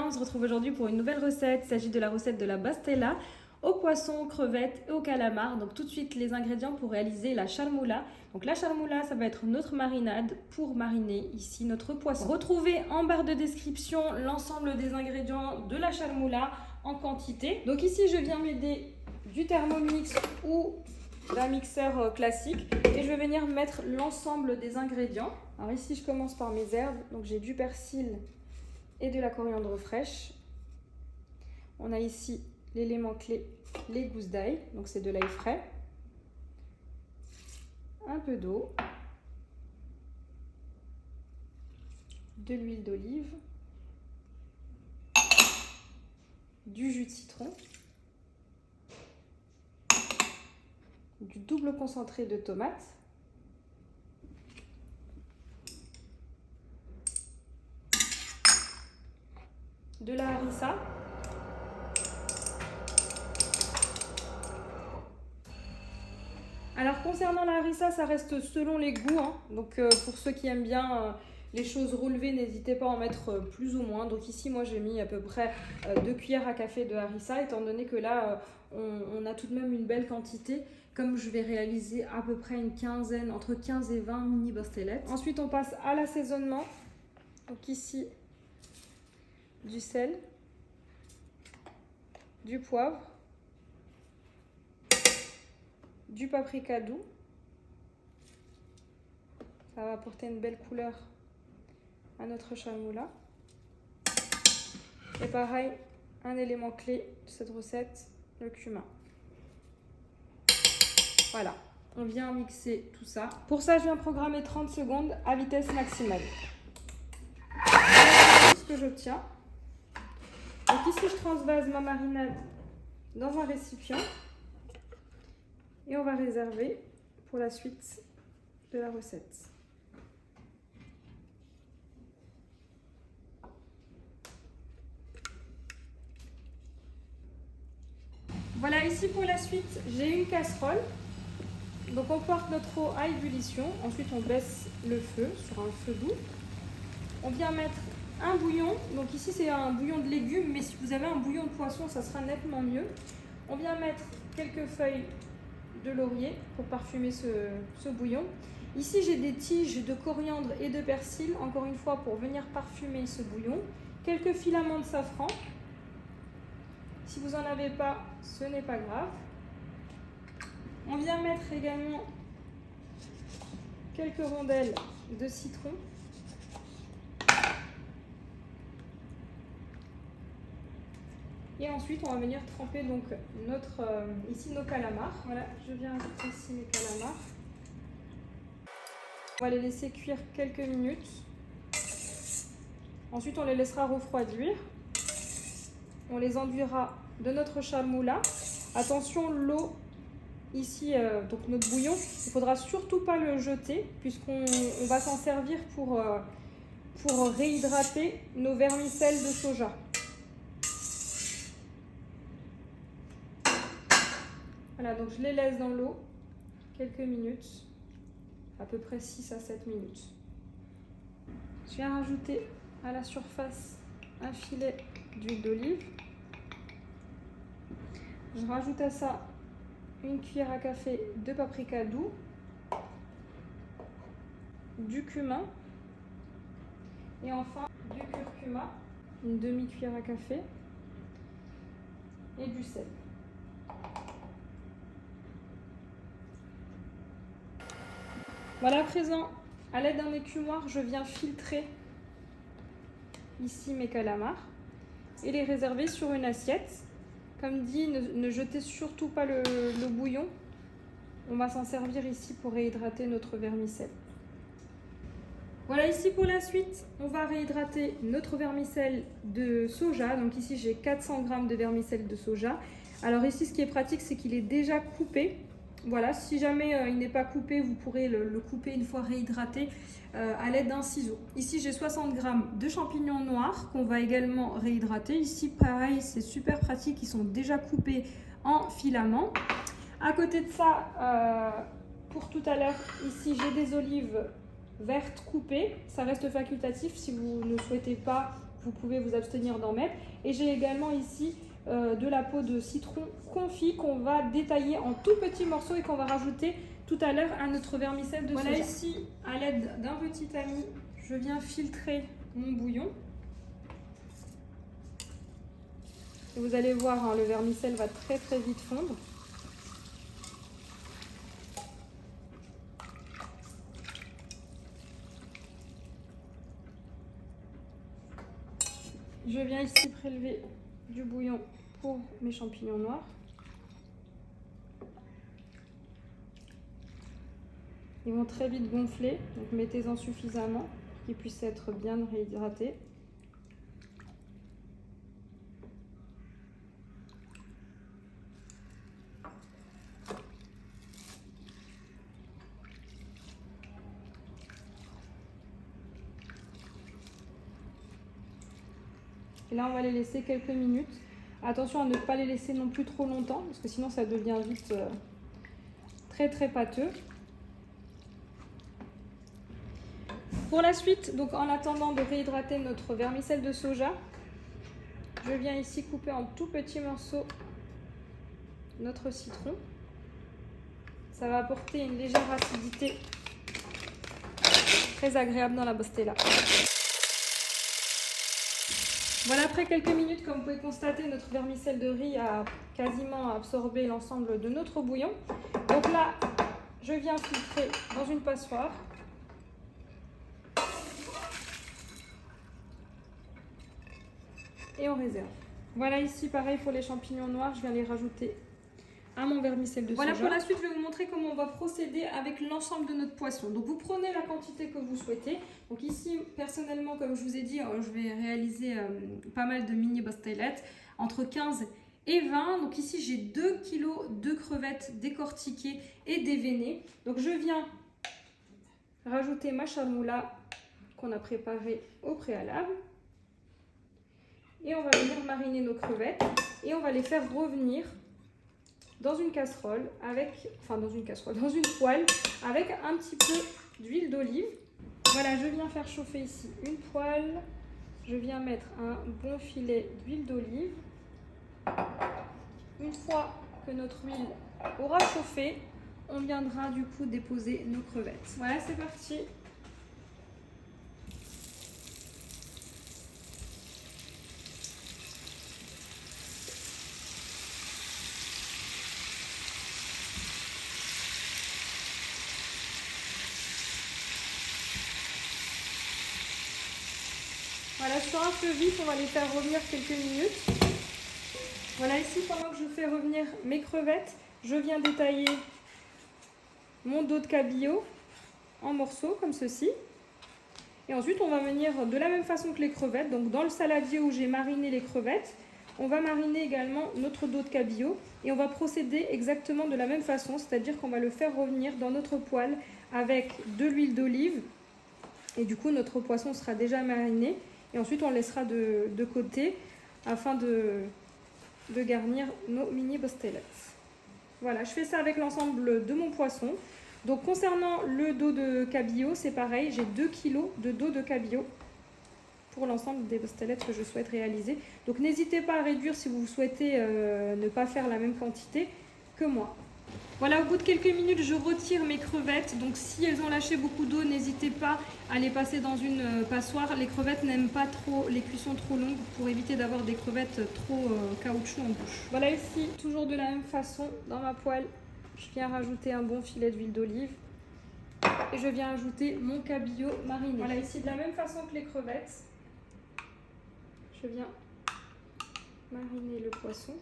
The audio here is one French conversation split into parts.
on se retrouve aujourd'hui pour une nouvelle recette. Il s'agit de la recette de la bastella au poisson, crevettes et au calamar. Donc tout de suite les ingrédients pour réaliser la charmoula. Donc la charmoula, ça va être notre marinade pour mariner ici notre poisson. Retrouvez en barre de description l'ensemble des ingrédients de la charmoula en quantité. Donc ici je viens m'aider du Thermomix ou d'un mixeur classique et je vais venir mettre l'ensemble des ingrédients. Alors ici je commence par mes herbes. Donc j'ai du persil et de la coriandre fraîche. On a ici l'élément clé, les gousses d'ail, donc c'est de l'ail frais, un peu d'eau, de l'huile d'olive, du jus de citron, du double concentré de tomate, de la harissa, alors concernant la harissa, ça reste selon les goûts, hein. Donc pour ceux qui aiment bien les choses relevées, n'hésitez pas à en mettre plus ou moins. Donc ici moi j'ai mis à peu près 2 cuillères à café de harissa, étant donné que là on a tout de même une belle quantité, comme je vais réaliser à peu près une quinzaine, entre 15 et 20 mini bastellettes. Ensuite on passe à l'assaisonnement. Donc ici du sel, du poivre, du paprika doux, ça va apporter une belle couleur à notre charmoula. Et pareil, un élément clé de cette recette, le cumin. Voilà, on vient mixer tout ça. Pour ça, je viens programmer 30 secondes à vitesse maximale. Voilà ce que j'obtiens. Donc ici, je transvase ma marinade dans un récipient. Et on va réserver pour la suite de la recette. Voilà, ici pour la suite, j'ai une casserole. Donc on porte notre eau à ébullition. Ensuite on baisse le feu sur un feu doux. On vient mettre un bouillon. Donc ici c'est un bouillon de légumes, mais si vous avez un bouillon de poisson, ça sera nettement mieux. On vient mettre quelques feuilles de laurier pour parfumer ce bouillon. Ici j'ai des tiges de coriandre et de persil, encore une fois pour venir parfumer ce bouillon. Quelques filaments de safran. Si vous n'en avez pas, ce n'est pas grave. On vient mettre également quelques rondelles de citron. Et ensuite, on va venir tremper donc ici nos calamars. Voilà, je viens ajouter ici mes calamars. On va les laisser cuire quelques minutes. Ensuite, on les laissera refroidir. On les enduira de notre charmoula. Attention, l'eau ici, donc notre bouillon, il ne faudra surtout pas le jeter puisqu'on va s'en servir pour réhydrater nos vermicelles de soja. Voilà, donc je les laisse dans l'eau quelques minutes, à peu près 6 à 7 minutes. Je viens rajouter à la surface un filet d'huile d'olive. Je rajoute à ça une cuillère à café de paprika doux, du cumin et enfin du curcuma, une demi-cuillère à café et du sel. Voilà, à présent, à l'aide d'un écumoire, je viens filtrer ici mes calamars et les réserver sur une assiette. Comme dit, ne jetez surtout pas le bouillon. On va s'en servir ici pour réhydrater notre vermicelle. Voilà, ici pour la suite, on va réhydrater notre vermicelle de soja. Donc ici, j'ai 400 g de vermicelle de soja. Alors ici, ce qui est pratique, c'est qu'il est déjà coupé. Voilà, si jamais il n'est pas coupé, vous pourrez le couper une fois réhydraté à l'aide d'un ciseau. Ici, j'ai 60 g de champignons noirs qu'on va également réhydrater. Ici, pareil, c'est super pratique, ils sont déjà coupés en filaments. À côté de ça, pour tout à l'heure, ici, j'ai des olives vertes coupées. Ça reste facultatif, si vous ne souhaitez pas, vous pouvez vous abstenir d'en mettre. Et j'ai également ici de la peau de citron confit qu'on va détailler en tout petits morceaux et qu'on va rajouter tout à l'heure à notre vermicelle de soja. Voilà, ici, à l'aide d'un petit tamis, je viens filtrer mon bouillon. Et vous allez voir, hein, le vermicelle va très très vite fondre. Je viens ici prélever du bouillon pour mes champignons noirs. Ils vont très vite gonfler, donc mettez-en suffisamment pour qu'ils puissent être bien réhydratés. Et là, on va les laisser quelques minutes. Attention à ne pas les laisser non plus trop longtemps, parce que sinon ça devient vite très très pâteux. Pour la suite, donc en attendant de réhydrater notre vermicelle de soja, je viens ici couper en tout petits morceaux notre citron. Ça va apporter une légère acidité très agréable dans la bastella. Voilà, après quelques minutes, comme vous pouvez constater, notre vermicelle de riz a quasiment absorbé l'ensemble de notre bouillon. Donc là, je viens filtrer dans une passoire. Et on réserve. Voilà, ici pareil pour les champignons noirs, je viens les rajouter à mon vermicelle de soja. Voilà, pour la suite, je vais vous montrer comment on va procéder avec l'ensemble de notre poisson. Donc vous prenez la quantité que vous souhaitez. Donc ici, personnellement, comme je vous ai dit, je vais réaliser pas mal de mini bastellettes, entre 15 et 20. Donc ici, j'ai 2 kg de crevettes décortiquées et déveinées. Donc je viens rajouter ma chamoula qu'on a préparée au préalable. Et on va venir mariner nos crevettes et on va les faire revenir dans une casserole dans une poêle avec un petit peu d'huile d'olive. Voilà, je viens faire chauffer ici une poêle. Je viens mettre un bon filet d'huile d'olive. Une fois que notre huile aura chauffé, on viendra du coup déposer nos crevettes. Voilà, c'est parti. Voilà, sur un feu vif, on va les faire revenir quelques minutes. Voilà, ici, pendant que je fais revenir mes crevettes, je viens détailler mon dos de cabillaud en morceaux, comme ceci. Et ensuite, on va venir de la même façon que les crevettes. Donc, dans le saladier où j'ai mariné les crevettes, on va mariner également notre dos de cabillaud. Et on va procéder exactement de la même façon, c'est-à-dire qu'on va le faire revenir dans notre poêle avec de l'huile d'olive. Et du coup, notre poisson sera déjà mariné. Et ensuite, on le laissera de côté afin de garnir nos mini bastellettes. Voilà, je fais ça avec l'ensemble de mon poisson. Donc, concernant le dos de cabillaud, c'est pareil. J'ai 2 kg de dos de cabillaud pour l'ensemble des bastellettes que je souhaite réaliser. Donc, n'hésitez pas à réduire si vous souhaitez ne pas faire la même quantité que moi. Voilà, au bout de quelques minutes, je retire mes crevettes. Donc, si elles ont lâché beaucoup d'eau, n'hésitez pas à les passer dans une passoire. Les crevettes n'aiment pas trop les cuissons trop longues pour éviter d'avoir des crevettes trop caoutchouc en bouche. Voilà, ici, toujours de la même façon, dans ma poêle, je viens rajouter un bon filet d'huile d'olive. Et je viens ajouter mon cabillaud mariné. Voilà, ici, de la même façon que les crevettes, je viens mariner le poisson.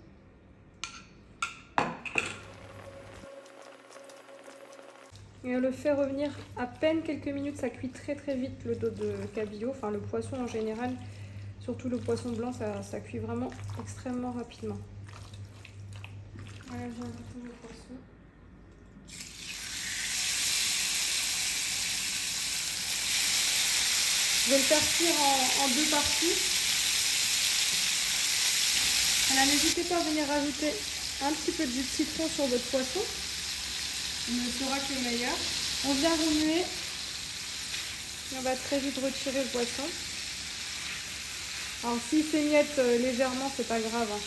Et on le fait revenir à peine quelques minutes, ça cuit très très vite le dos de cabillaud, enfin le poisson en général, surtout le poisson blanc, ça cuit vraiment extrêmement rapidement. Voilà, j'ai ajouté le poisson. Je vais le faire cuire en deux parties. Voilà, n'hésitez pas à venir rajouter un petit peu de jus de citron sur votre poisson. Il ne sera que meilleur. On vient remuer. On va très vite retirer le poisson. Alors s'il s'émiette légèrement, c'est pas grave, hein.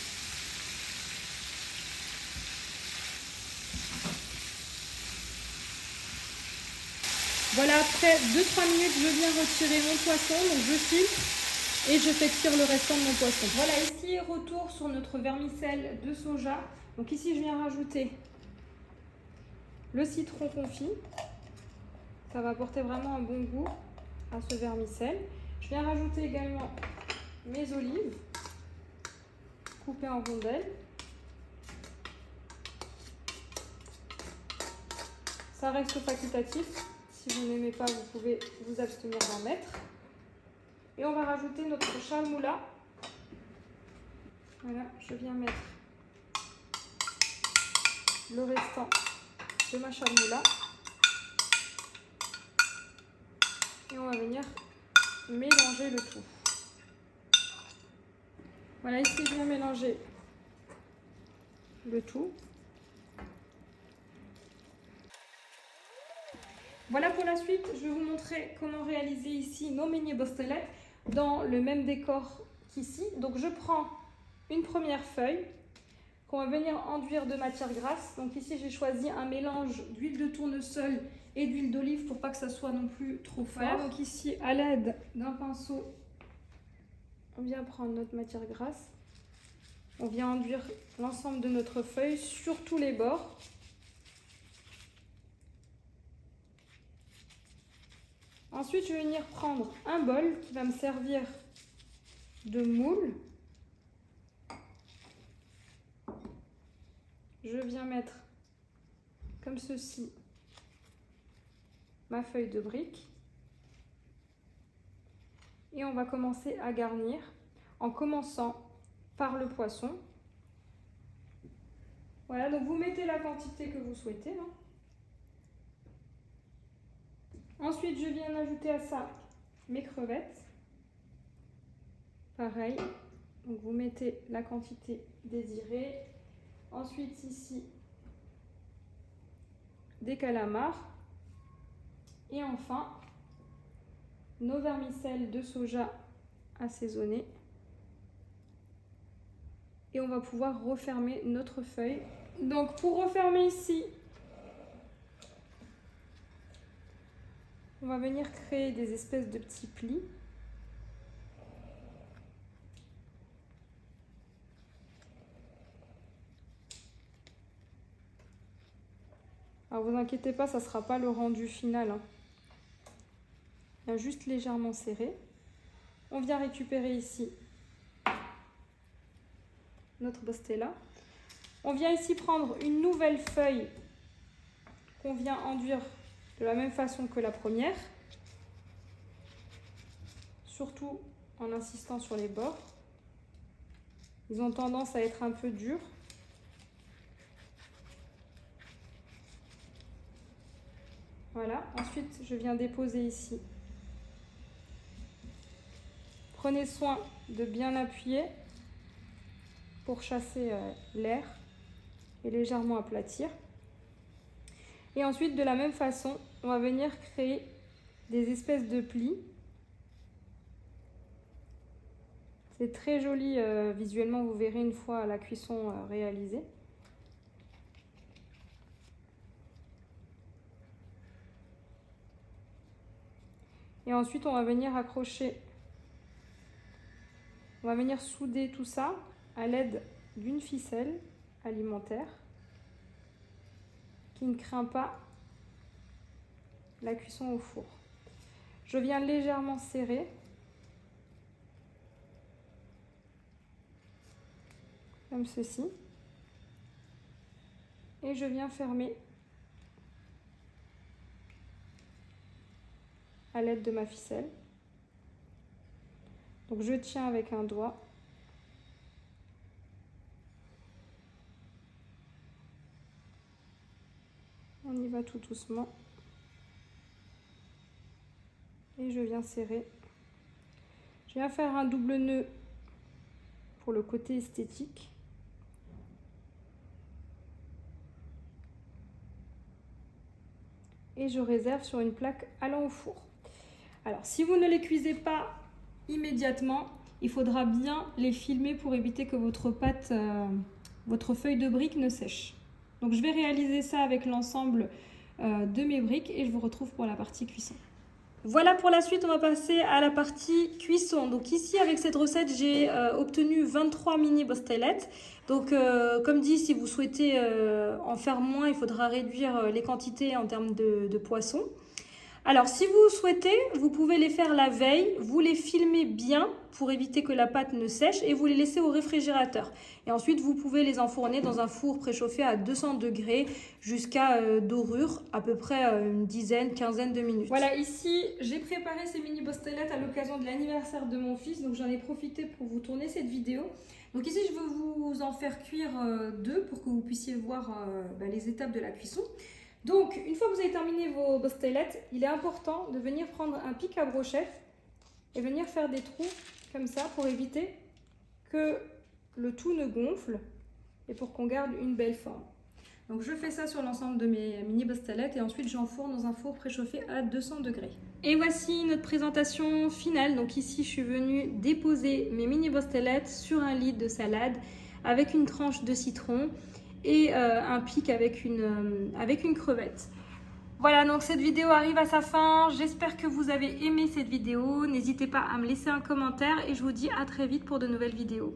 Voilà, après 2-3 minutes, je viens retirer mon poisson, donc je filtre et je fais cuire le restant de mon poisson. Voilà, ici, retour sur notre vermicelle de soja. Donc ici, je viens rajouter le citron confit. Ça va apporter vraiment un bon goût à ce vermicelle. Je viens rajouter également mes olives coupées en rondelles. Ça reste facultatif. Si vous n'aimez pas, vous pouvez vous abstenir d'en mettre. Et on va rajouter notre charmoula. Voilà, je viens mettre le restant de ma charmoula. Et on va venir mélanger le tout. Voilà, ici je viens mélanger le tout. Voilà pour la suite, je vais vous montrer comment réaliser ici nos beignets bostelettes dans le même décor qu'ici. Donc je prends une première feuille qu'on va venir enduire de matière grasse. Donc ici j'ai choisi un mélange d'huile de tournesol et d'huile d'olive pour pas que ça soit non plus trop fort. Voilà, donc ici à l'aide d'un pinceau, on vient prendre notre matière grasse. On vient enduire l'ensemble de notre feuille sur tous les bords. Ensuite, je vais venir prendre un bol qui va me servir de moule. Je viens mettre comme ceci ma feuille de brique. Et on va commencer à garnir en commençant par le poisson. Voilà, donc vous mettez la quantité que vous souhaitez, hein. Ensuite, je viens ajouter à ça mes crevettes. Pareil, donc vous mettez la quantité désirée. Ensuite, ici, des calamars. Et enfin, nos vermicelles de soja assaisonnées. Et on va pouvoir refermer notre feuille. Donc pour refermer ici, on va venir créer des espèces de petits plis. Alors vous inquiétez pas, ça ne sera pas le rendu final, hein. Il vient juste légèrement serré. On vient récupérer ici notre bostella. On vient ici prendre une nouvelle feuille qu'on vient enduire de la même façon que la première, surtout en insistant sur les bords. Ils ont tendance à être un peu durs. Voilà, ensuite je viens déposer ici. Prenez soin de bien appuyer pour chasser l'air et légèrement aplatir. Et ensuite, de la même façon, on va venir créer des espèces de plis. C'est très joli visuellement, vous verrez une fois la cuisson réalisée. Et ensuite, on va venir accrocher, on va venir souder tout ça à l'aide d'une ficelle alimentaire qui ne craint pas la cuisson au four. Je viens légèrement serrer. Comme ceci. Et je viens fermer à l'aide de ma ficelle. Donc je tiens avec un doigt. On y va tout doucement. Et je viens serrer. Je viens faire un double nœud pour le côté esthétique. Et je réserve sur une plaque allant au four. Alors, si vous ne les cuisez pas immédiatement, il faudra bien les filmer pour éviter que votre pâte, votre feuille de brique ne sèche. Donc je vais réaliser ça avec l'ensemble de mes briques et je vous retrouve pour la partie cuisson. Voilà, pour la suite, on va passer à la partie cuisson. Donc ici, avec cette recette, j'ai obtenu 23 mini bostelettes. Donc comme dit, si vous souhaitez en faire moins, il faudra réduire les quantités en termes de poissons. Alors, si vous souhaitez, vous pouvez les faire la veille, vous les filmez bien pour éviter que la pâte ne sèche et vous les laissez au réfrigérateur. Et ensuite, vous pouvez les enfourner dans un four préchauffé à 200 degrés jusqu'à dorure, à peu près une dizaine, quinzaine de minutes. Voilà, ici, j'ai préparé ces mini bostelettes à l'occasion de l'anniversaire de mon fils, donc j'en ai profité pour vous tourner cette vidéo. Donc ici, je veux vous en faire cuire 2 pour que vous puissiez voir les étapes de la cuisson. Donc, une fois que vous avez terminé vos bostelettes, il est important de venir prendre un pic à brochette et venir faire des trous comme ça pour éviter que le tout ne gonfle et pour qu'on garde une belle forme. Donc, je fais ça sur l'ensemble de mes mini bostelettes et ensuite j'enfourne dans un four préchauffé à 200 degrés. Et voici notre présentation finale. Donc ici, je suis venue déposer mes mini bostelettes sur un lit de salade avec une tranche de citron et un pic avec une crevette. Voilà, donc cette vidéo arrive à sa fin. J'espère que vous avez aimé cette vidéo. N'hésitez pas à me laisser un commentaire et je vous dis à très vite pour de nouvelles vidéos.